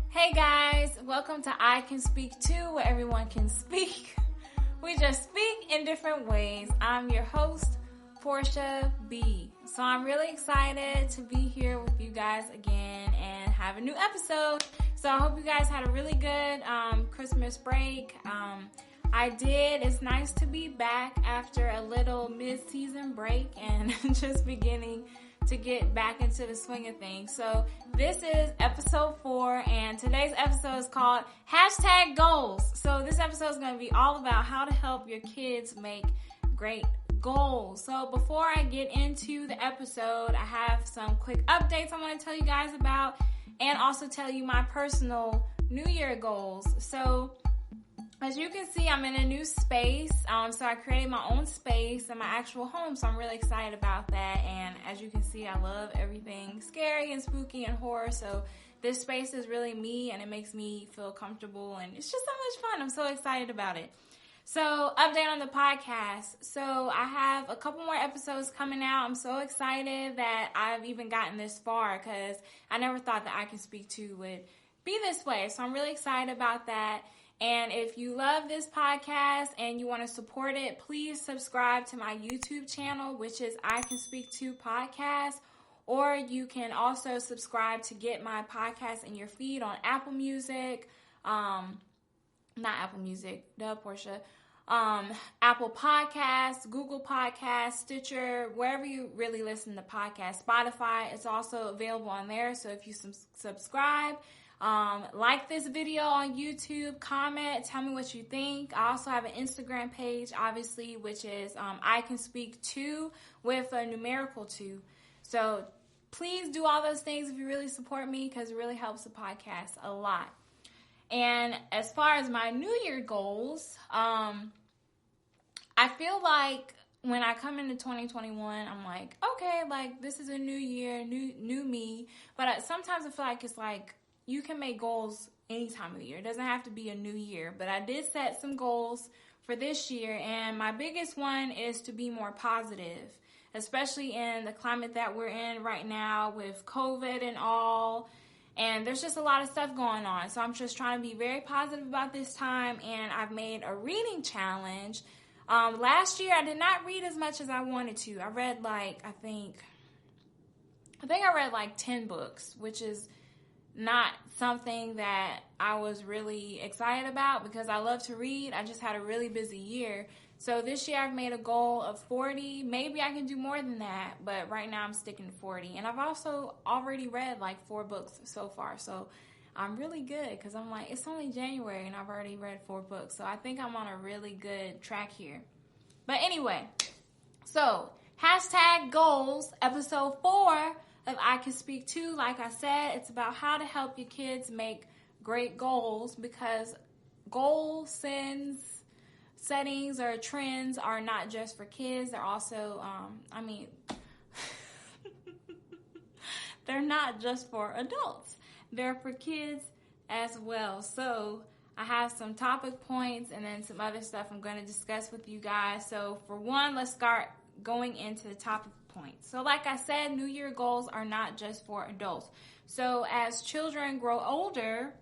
Hey guys, welcome to I Can Speak Too, where everyone can speak. We just speak in different ways. I'm your host, Portia B. So I'm really excited to be here with you guys again and have a new episode. So I hope you guys had a really good Christmas break. I did. It's nice to be back after a little mid-season break and just beginning to get back into the swing of things. So this is episode 4, and today's episode is called #Goals. So this episode is going to be all about how to help your kids make great goals. So before I get into the episode, I have some quick updates I want to tell you guys about, and also tell you my personal New Year goals. So as you can see, I'm in a new space. So I created my own space in my actual home. So I'm really excited about that. And as you can see, I love everything scary and spooky and horror. So this space is really me, and it makes me feel comfortable. And it's just so much fun. I'm so excited about it. So update on the podcast. So I have a couple more episodes coming out. I'm so excited that I've even gotten this far, because I never thought that I Can Speak Too would be this way. So I'm really excited about that. And if you love this podcast and you want to support it, please subscribe to my YouTube channel, which is I Can Speak Too Podcast. Or you can also subscribe to get my podcast in your feed on Apple Music. Not Apple Music, Portia. Apple Podcasts, Google Podcasts, Stitcher, wherever you really listen to podcasts. Spotify, it's also available on there. So if you subscribe, like this video on YouTube, comment, tell me what you think. I also have an Instagram page, obviously, which is I Can Speak Too with a numerical 2. So please do all those things if you really support me, because it really helps the podcast a lot. And as far as my New Year goals, I feel like when I come into 2021, I'm like, okay, like this is a new year, new me. But sometimes I feel like it's like, you can make goals any time of the year. It doesn't have to be a new year. But I did set some goals for this year. And my biggest one is to be more positive, especially in the climate that we're in right now with COVID and all. And there's just a lot of stuff going on. So I'm just trying to be very positive about this time. And I've made a reading challenge. Last year, I did not read as much as I wanted to. I read I think I read 10 books, which is not something that I was really excited about, because I love to read. I just had a really busy year. So this year I've made a goal of 40. Maybe I can do more than that, but right now I'm sticking to 40. And I've also already read 4 books so far. So I'm really good, because I'm like, it's only January and I've already read 4 books. So I think I'm on a really good track here. But anyway, so #goals, episode 4 of I Can Speak Too. Like I said, it's about how to help your kids make great goals, because goal settings or trends are not just for kids. They're also, they're not just for adults. They're for kids as well. So I have some topic points and then some other stuff I'm going to discuss with you guys. So for one, let's start going into the topic points. So like I said, New Year goals are not just for adults. So as children grow older,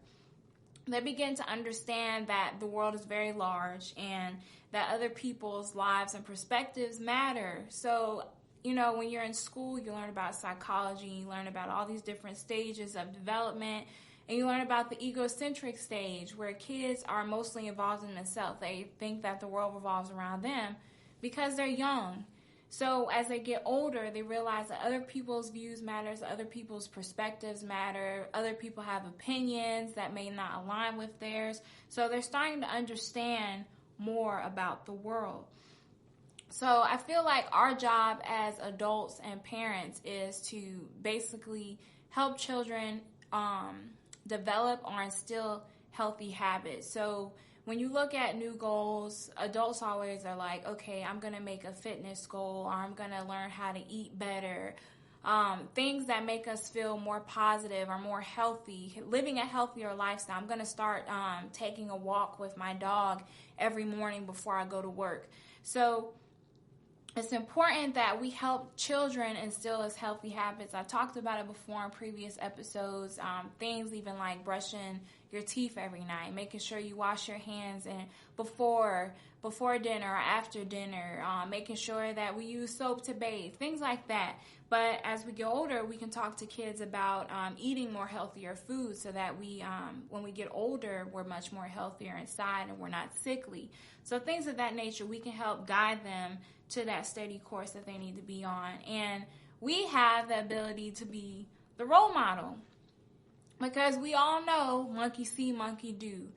they begin to understand that the world is very large and that other people's lives and perspectives matter. So, when you're in school, you learn about psychology, you learn about all these different stages of development, and you learn about the egocentric stage, where kids are mostly involved in themselves. They think that the world revolves around them because they're young. So as they get older, they realize that other people's views matter, other people's perspectives matter, other people have opinions that may not align with theirs. So they're starting to understand more about the world. So I feel like our job as adults and parents is to basically help children develop or instill healthy habits. So when you look at new goals, adults always are like, okay, I'm going to make a fitness goal, or I'm going to learn how to eat better. Things that make us feel more positive or more healthy, living a healthier lifestyle. I'm going to start taking a walk with my dog every morning before I go to work. So it's important that we help children instill as healthy habits. I talked about it before in previous episodes. Things even like brushing your teeth every night, making sure you wash your hands and before dinner or after dinner, making sure that we use soap to bathe, things like that. But as we get older, we can talk to kids about eating more healthier food so that we, when we get older, we're much more healthier inside and we're not sickly. So things of that nature, we can help guide them to that steady course that they need to be on. And we have the ability to be the role model because we all know monkey see, monkey do.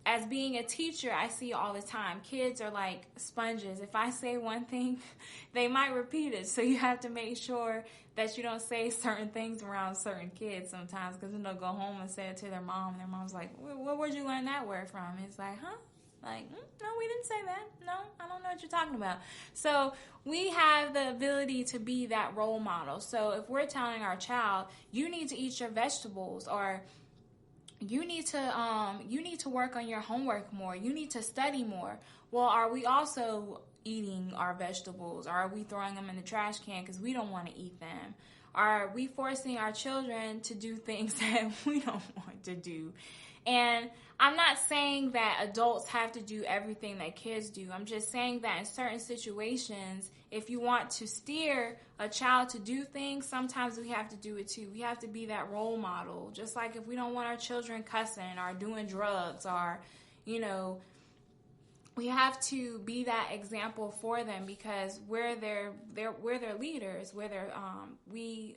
As being a teacher, I see all the time. Kids are like sponges. If I say one thing, they might repeat it. So you have to make sure that you don't say certain things around certain kids sometimes because then they'll go home and say it to their mom. And their mom's like, where'd you learn that word from? And it's like, huh? Like, no, we didn't say that. No, I don't know what you're talking about. So we have the ability to be that role model. So if we're telling our child, you need to eat your vegetables, or you need to work on your homework more, you need to study more. Well, are we also eating our vegetables, or are we throwing them in the trash can because we don't want to eat them? Are we forcing our children to do things that we don't want to do? And I'm not saying that adults have to do everything that kids do. I'm just saying that in certain situations, if you want to steer a child to do things, sometimes we have to do it too. We have to be that role model. Just like if we don't want our children cussing or doing drugs or, we have to be that example for them because we're their leaders. We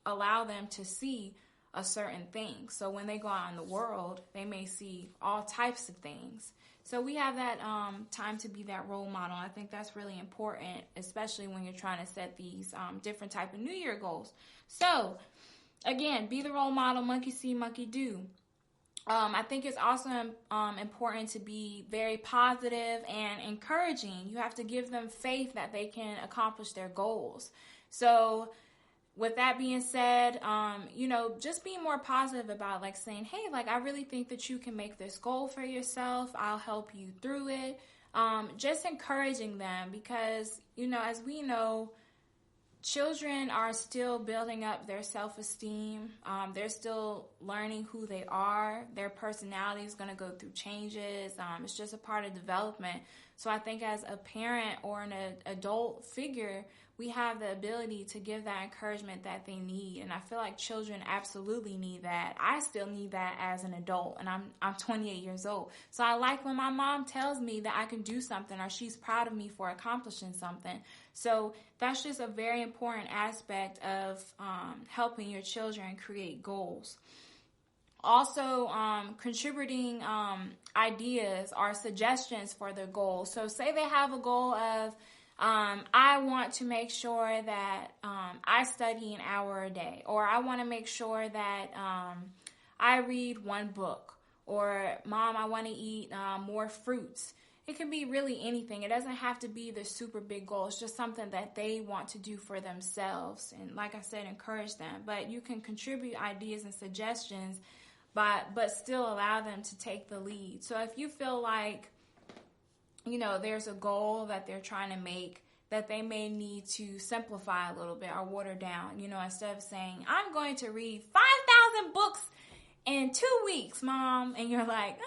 allow them to see a certain thing. So when they go out in the world, they may see all types of things. So we have that time to be that role model. I think that's really important, especially when you're trying to set these different type of New Year goals. So again, be the role model, monkey see, monkey do. I think it's also important to be very positive and encouraging. You have to give them faith that they can accomplish their goals. So with that being said, just being more positive about like saying, hey, like I really think that you can make this goal for yourself. I'll help you through it. Just encouraging them because, as we know, children are still building up their self-esteem. They're still learning who they are. Their personality is going to go through changes. It's just a part of development. So I think as a parent or an adult figure, we have the ability to give that encouragement that they need. And I feel like children absolutely need that. I still need that as an adult, and I'm 28 years old. So I like when my mom tells me that I can do something or she's proud of me for accomplishing something. So that's just a very important aspect of helping your children create goals. Also, contributing ideas or suggestions for their goals. So say they have a goal of, I want to make sure that I study an hour a day, or I want to make sure that I read one book, or Mom, I want to eat more fruits. It can be really anything. It doesn't have to be the super big goal. It's just something that they want to do for themselves. And like I said, encourage them. But you can contribute ideas and suggestions, but still allow them to take the lead. So if you feel like, there's a goal that they're trying to make that they may need to simplify a little bit or water down, instead of saying, I'm going to read 5,000 books in 2 weeks, Mom. And you're like,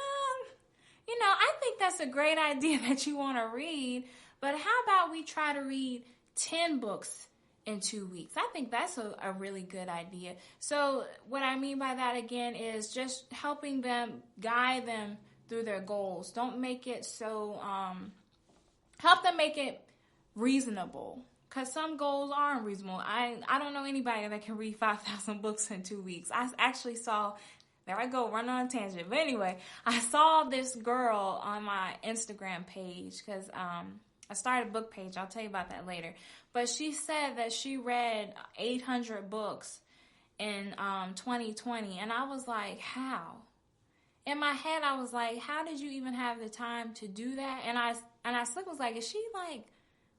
I think that's a great idea that you want to read, but how about we try to read 10 books in 2 weeks? I think that's a really good idea. So what I mean by that, again, is just helping them, guide them through their goals. Don't make it so, help them make it reasonable, because some goals are unreasonable. I don't know anybody that can read 5,000 books in 2 weeks. I actually saw, there I go, running on a tangent. But anyway, I saw this girl on my Instagram page, because I started a book page. I'll tell you about that later. But she said that she read 800 books in 2020. And I was like, how? In my head, I was like, how did you even have the time to do that? And I was like, is she like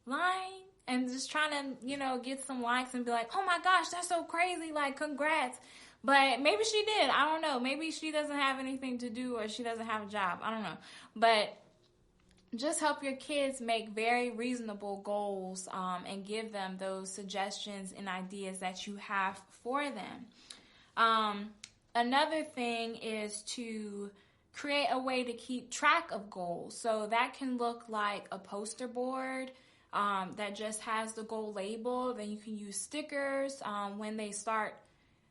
lying and just trying to, get some likes and be like, oh my gosh, that's so crazy. Like, congrats. But maybe she did. I don't know. Maybe she doesn't have anything to do or she doesn't have a job. I don't know. But just help your kids make very reasonable goals, and give them those suggestions and ideas that you have for them. Another thing is to create a way to keep track of goals. So that can look like a poster board that just has the goal label. Then you can use stickers when they start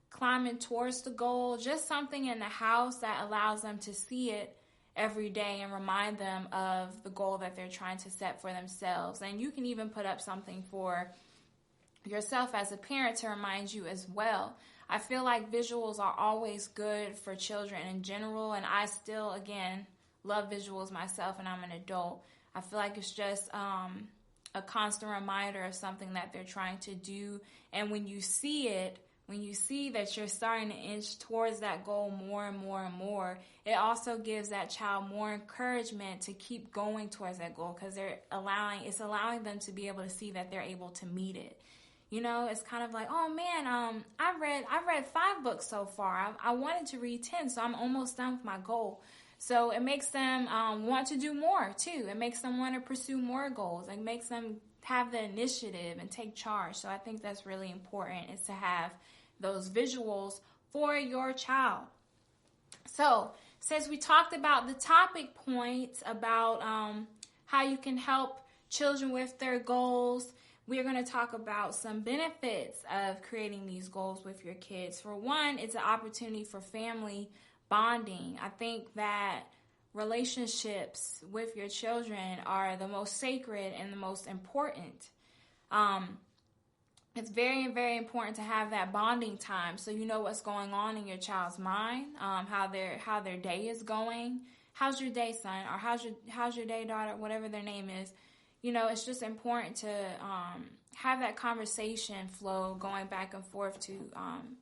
climbing towards the goal. Just something in the house that allows them to see it every day and remind them of the goal that they're trying to set for themselves. And you can even put up something for yourself as a parent to remind you as well. I feel like visuals are always good for children in general, and I still, again, love visuals myself, and I'm an adult. I feel like it's just a constant reminder of something that they're trying to do, and when you see it, when you see that you're starting to inch towards that goal more and more and more, it also gives that child more encouragement to keep going towards that goal, because it's allowing them to be able to see that they're able to meet it. You know, it's kind of like, oh man, I've read 5 books so far. I wanted to read 10, so I'm almost done with my goal. So it makes them want to do more too. It makes them want to pursue more goals. It makes them have the initiative and take charge. So I think that's really important, is to have those visuals for your child. So since we talked about the topic points about how you can help children with their goals, we're going to talk about some benefits of creating these goals with your kids. For one, it's an opportunity for family bonding. I think that relationships with your children are the most sacred and the most important. It's very, very important to have that bonding time, so you know what's going on in your child's mind, how their day is going. How's your day, son? Or how's your day, daughter? Whatever their name is. You know, it's just important to have that conversation flow going back and forth to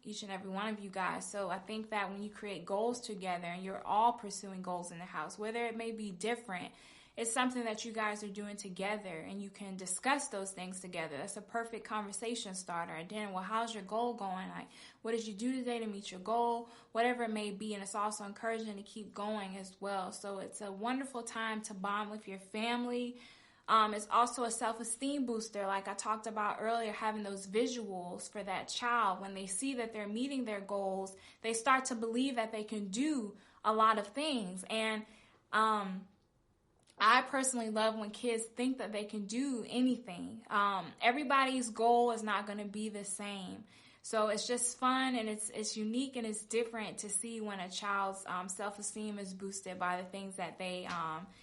each and every one of you guys. So I think that when you create goals together and you're all pursuing goals in the house, whether it may be different, it's something that you guys are doing together, and you can discuss those things together. That's a perfect conversation starter. And then, well, how's your goal going? Like, what did you do today to meet your goal? Whatever it may be. And it's also encouraging to keep going as well. So it's a wonderful time to bond with your family. It's also a self-esteem booster, like I talked about earlier, having those visuals for that child. When they see that they're meeting their goals, they start to believe that they can do a lot of things. And I personally love when kids think that they can do anything. Everybody's goal is not going to be the same. So it's just fun, and it's unique, and it's different to see when a child's self-esteem is boosted by the things that they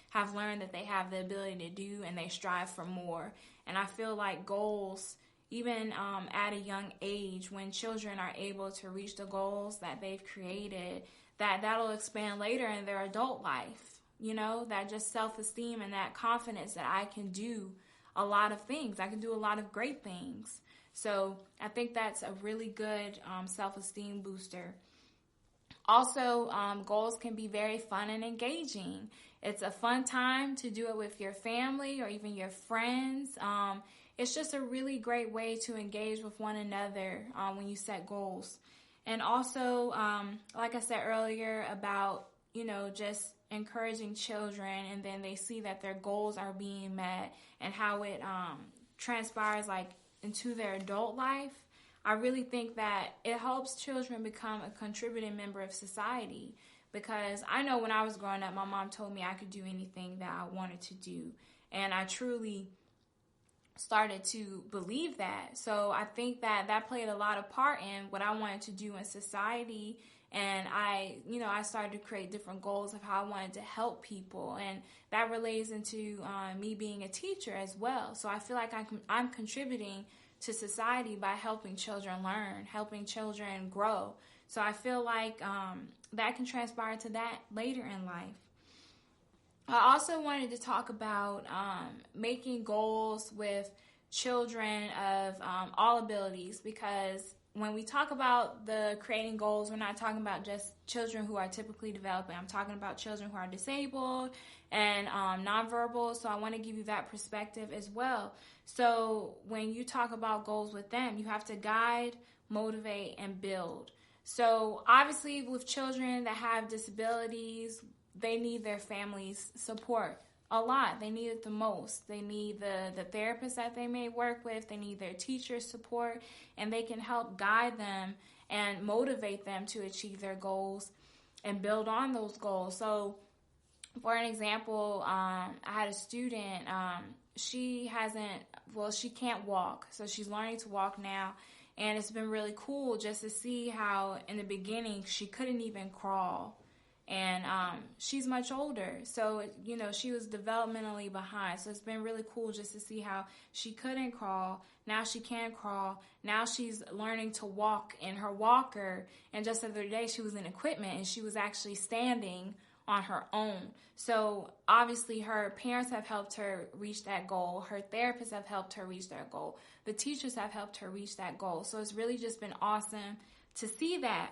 have learned that they have the ability to do, and they strive for more. And I feel like goals, even at a young age, when children are able to reach the goals that they've created, that'll expand later in their adult life. You know, that just self-esteem and that confidence that I can do a lot of things. I can do a lot of great things. So I think that's a really good self-esteem booster. Also, goals can be very fun and engaging. It's a fun time to do it with your family or even your friends. It's just a really great way to engage with one another when you set goals. And also, like I said earlier about, you know, just encouraging children, and then they see that their goals are being met and how it transpires like into their adult life. I really think that it helps children become a contributing member of society, because I know when I was growing up, my mom told me I could do anything that I wanted to do, and I truly started to believe that. So I think that played a lot of part in what I wanted to do in society. And I started to create different goals of how I wanted to help people. And that relates into me being a teacher as well. So I feel like I'm contributing to society by helping children learn, helping children grow. So I feel like that can transpire to that later in life. I also wanted to talk about making goals with children of all abilities, because when we talk about the creating goals, we're not talking about just children who are typically developing. I'm talking about children who are disabled and nonverbal. So I want to give you that perspective as well. So when you talk about goals with them, you have to guide, motivate, and build. So obviously with children that have disabilities, they need their family's support. a lot. They need it the most. They need the therapist that they may work with. They need their teacher support, and they can help guide them and motivate them to achieve their goals and build on those goals. So, for an example, I had a student, she can't walk. So she's learning to walk now. And it's been really cool just to see how in the beginning she couldn't even crawl. And she's much older. So, she was developmentally behind. So it's been really cool just to see how she couldn't crawl. Now she can crawl. Now she's learning to walk in her walker. And just the other day she was in equipment and she was actually standing on her own. So obviously her parents have helped her reach that goal. Her therapists have helped her reach that goal. The teachers have helped her reach that goal. So it's really just been awesome to see that.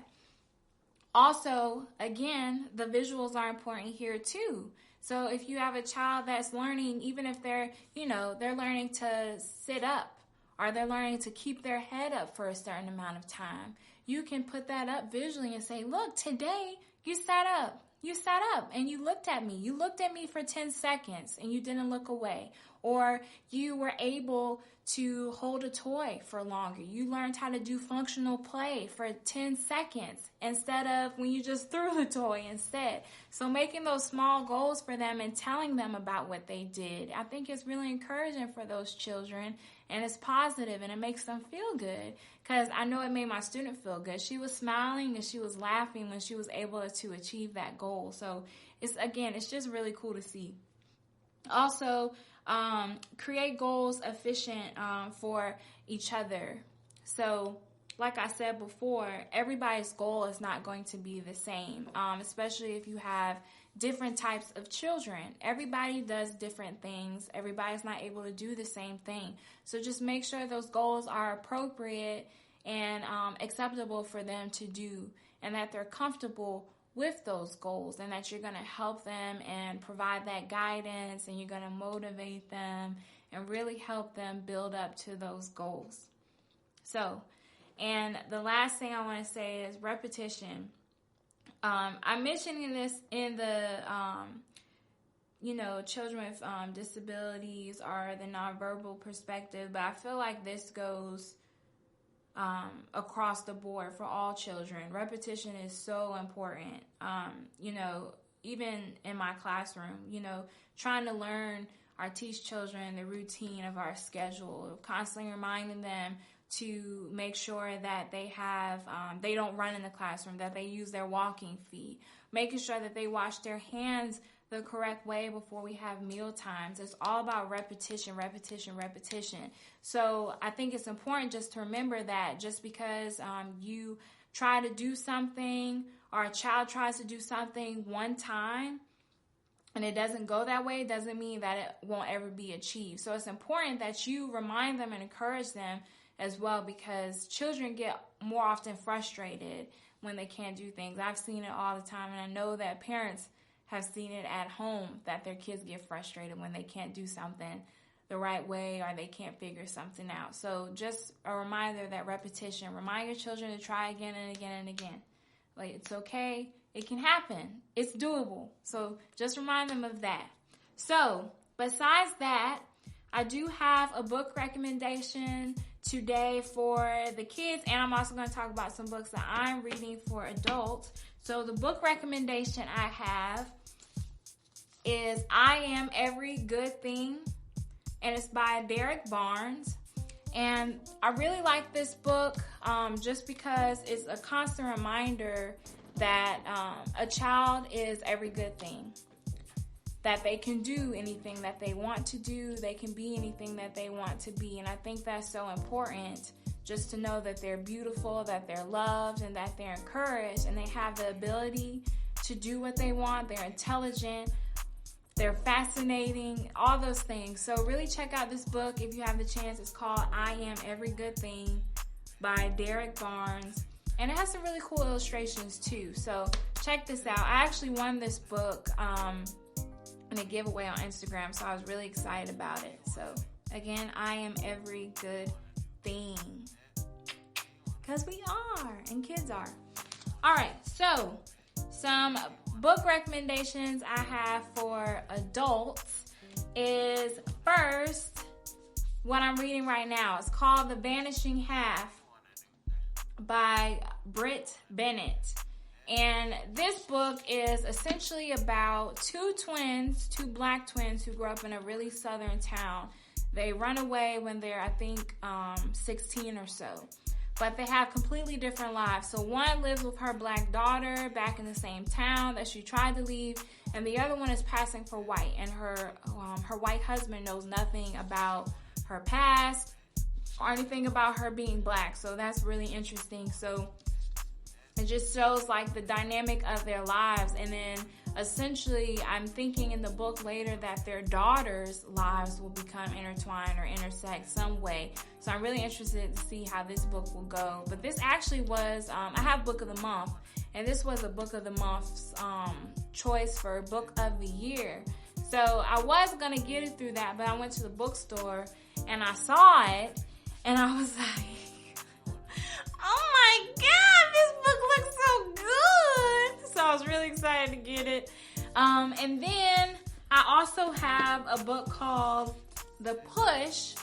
Also, again, the visuals are important here too. So if you have a child that's learning, even if they're learning to sit up or they're learning to keep their head up for a certain amount of time, you can put that up visually and say, look, today you sat up. You sat up and you looked at me. You looked at me for 10 seconds and you didn't look away. Or you were able to hold a toy for longer. You learned how to do functional play for 10 seconds instead of when you just threw the toy instead. So making those small goals for them and telling them about what they did, I think it's really encouraging for those children, and it's positive and it makes them feel good, because I know it made my student feel good. She was smiling and she was laughing when she was able to achieve that goal. So it's just really cool to see. Also, create goals efficient for each other. So like I said before, everybody's goal is not going to be the same, especially if you have different types of children. Everybody does different things. Everybody's not able to do the same thing. So just make sure those goals are appropriate and acceptable for them to do, and that they're comfortable with those goals, and that you're going to help them and provide that guidance, and you're going to motivate them and really help them build up to those goals. So, and the last thing I want to say is repetition. I'm mentioning this in the, children with disabilities or the nonverbal perspective, but I feel like this goes across the board for all children. Repetition is so important. Even in my classroom, trying to learn or teach children the routine of our schedule, constantly reminding them to make sure that they have, they don't run in the classroom, that they use their walking feet, making sure that they wash their hands the correct way before we have meal times. It's all about repetition, repetition, repetition. So I think it's important just to remember that just because you try to do something or a child tries to do something one time and it doesn't go that way, doesn't mean that it won't ever be achieved. So it's important that you remind them and encourage them as well, because children get more often frustrated when they can't do things. I've seen it all the time, and I know that parents have seen it at home, that their kids get frustrated when they can't do something the right way or they can't figure something out. So just a reminder that repetition, remind your children to try again and again and again. Like, it's okay. It can happen. It's doable. So just remind them of that. So besides that, I do have a book recommendation today for the kids, and I'm also going to talk about some books that I'm reading for adults. So the book recommendation I have is I Am Every Good Thing, and it's by Derek Barnes. And I really like this book just because it's a constant reminder that a child is every good thing, that they can do anything that they want to do, they can be anything that they want to be. And I think that's so important, just to know that they're beautiful, that they're loved, and that they're encouraged, and they have the ability to do what they want. They're intelligent, they're fascinating, all those things. So really check out this book if you have the chance. It's called I Am Every Good Thing by Derek Barnes. And it has some really cool illustrations too. So check this out. I actually won this book in a giveaway on Instagram, so I was really excited about it. So again, I am every good thing, because we are, and kids are. All right, so some book recommendations I have for adults. is first what I'm reading right now. It's called The Vanishing Half by Brit Bennett. And this book is essentially about two black twins who grew up in a really southern town. They run away when they're, I think, 16 or so. But they have completely different lives. So one lives with her black daughter back in the same town that she tried to leave, and the other one is passing for white. And her white husband knows nothing about her past or anything about her being black. So that's really interesting. So it just shows like the dynamic of their lives. And then essentially I'm thinking in the book later that their daughters' lives will become intertwined or intersect some way. So I'm really interested to see how this book will go. But this actually was, I have Book of the Month, and this was a Book of the Month's choice for Book of the Year. So I was going to get it through that, but I went to the bookstore and I saw it and I was like, oh my God, this book looks so good. So I was really excited to get it. And then I also have a book called The Push,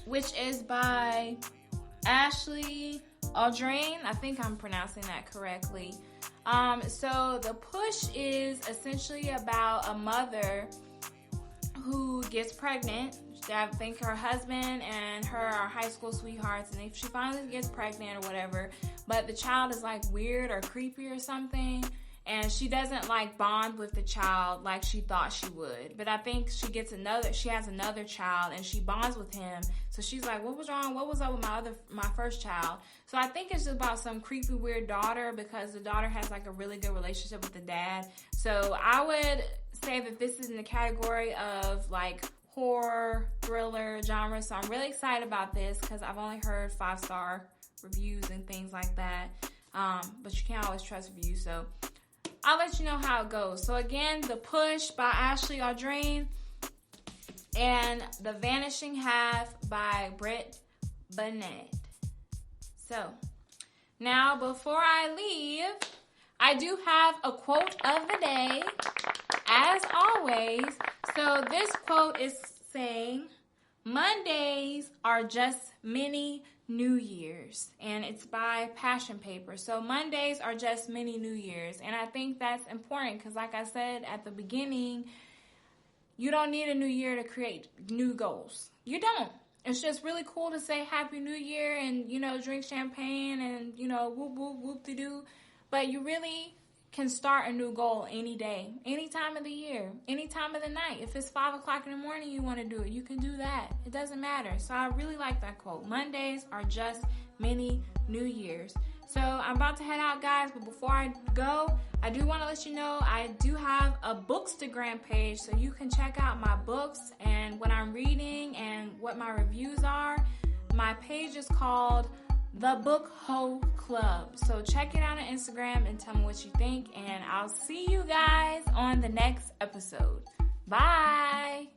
which is by Ashley Audrain. I think I'm pronouncing that correctly. So The Push is essentially about a mother who gets pregnant. I think her husband and her are high school sweethearts, and she finally gets pregnant or whatever, but the child is like weird or creepy or something, and she doesn't like bond with the child like she thought she would. But I think she has another child and she bonds with him. So she's like, what was wrong? What was up with my first child? So I think it's just about some creepy weird daughter, because the daughter has like a really good relationship with the dad. So I would say that this is in the category of like horror, thriller genre. So I'm really excited about this because I've only heard 5-star reviews and things like that. But you can't always trust reviews. So I'll let you know how it goes. So again, The Push by Ashley Audrain and The Vanishing Half by Brit Bennett. So now before I leave, I do have a quote of the day, as always. So this quote is saying, Mondays are just mini New Year's, and it's by Passion Paper. So Mondays are just mini New Year's, and I think that's important because, like I said at the beginning, you don't need a new year to create new goals. You don't. It's just really cool to say Happy New Year and, drink champagne and, whoop, whoop, whoop-de-doo. But you really can start a new goal any day, any time of the year, any time of the night. If it's 5 o'clock in the morning you want to do it, you can do that. It doesn't matter. So I really like that quote. Mondays are just mini New Year's. So I'm about to head out, guys, but before I go, I do want to let you know I do have a Bookstagram page, so you can check out my books and what I'm reading and what my reviews are. My page is called The Book Hoe Club. So check it out on Instagram and tell me what you think, and I'll see you guys on the next episode. Bye!